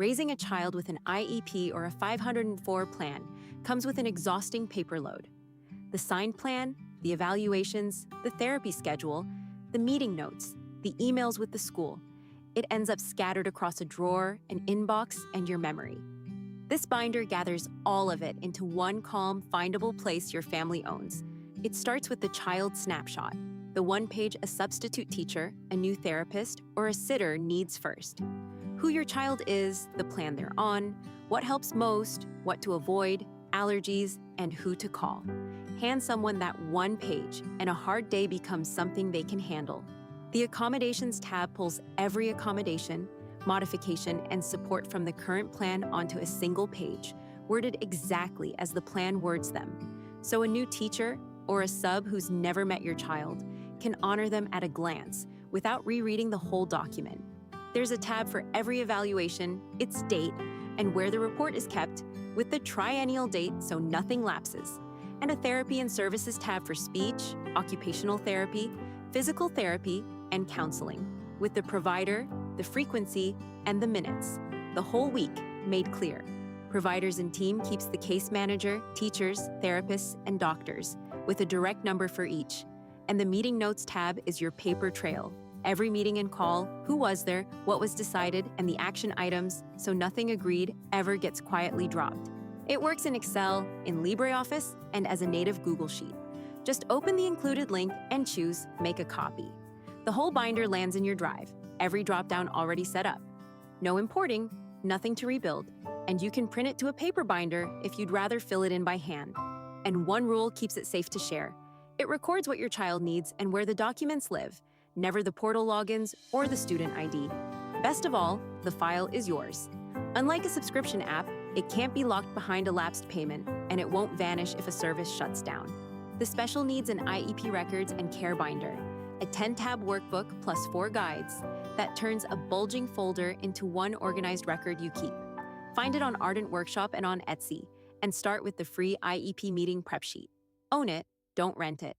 Raising a child with an IEP or a 504 plan comes with an exhausting paper load. The signed plan, the evaluations, the therapy schedule, the meeting notes, the emails with the school. It ends up scattered across a drawer, an inbox, and your memory. This binder gathers all of it into one calm, findable place your family owns. It starts with the Child Snapshot, the one page a substitute teacher, a new therapist, or a sitter needs first. Who your child is, the plan they're on, what helps most, what to avoid, allergies, and who to call. Hand someone that one page, and a hard day becomes something they can handle. The Accommodations tab pulls every accommodation, modification, and support from the current plan onto a single page, worded exactly as the plan words them. So a new teacher or a sub who's never met your child can honor them at a glance without rereading the whole document. There's a tab for every evaluation, its date, and where the report is kept, with the triennial date so nothing lapses, and a therapy and services tab for speech, occupational therapy, physical therapy, and counseling, with the provider, the frequency, and the minutes, the whole week made clear. Providers and team keeps the case manager, teachers, therapists, and doctors, with a direct number for each. And the meeting notes tab is your paper trail. Every meeting and call, who was there, what was decided, and the action items, so nothing agreed ever gets quietly dropped. It works in Excel, in LibreOffice, and as a native Google Sheet. Just open the included link and choose Make a Copy. The whole binder lands in your drive, every dropdown already set up. No importing, nothing to rebuild, and you can print it to a paper binder if you'd rather fill it in by hand. And one rule keeps it safe to share. It records what your child needs and where the documents live, never the portal logins or the student ID. Best of all, the file is yours. Unlike a subscription app, it can't be locked behind a lapsed payment, and it won't vanish if a service shuts down. The special needs an IEP Records and Care Binder, a 10-tab workbook plus 4 guides that turns a bulging folder into one organized record you keep. Find it on Ardent Workshop and on Etsy, and start with the free IEP meeting prep sheet. Own it, don't rent it.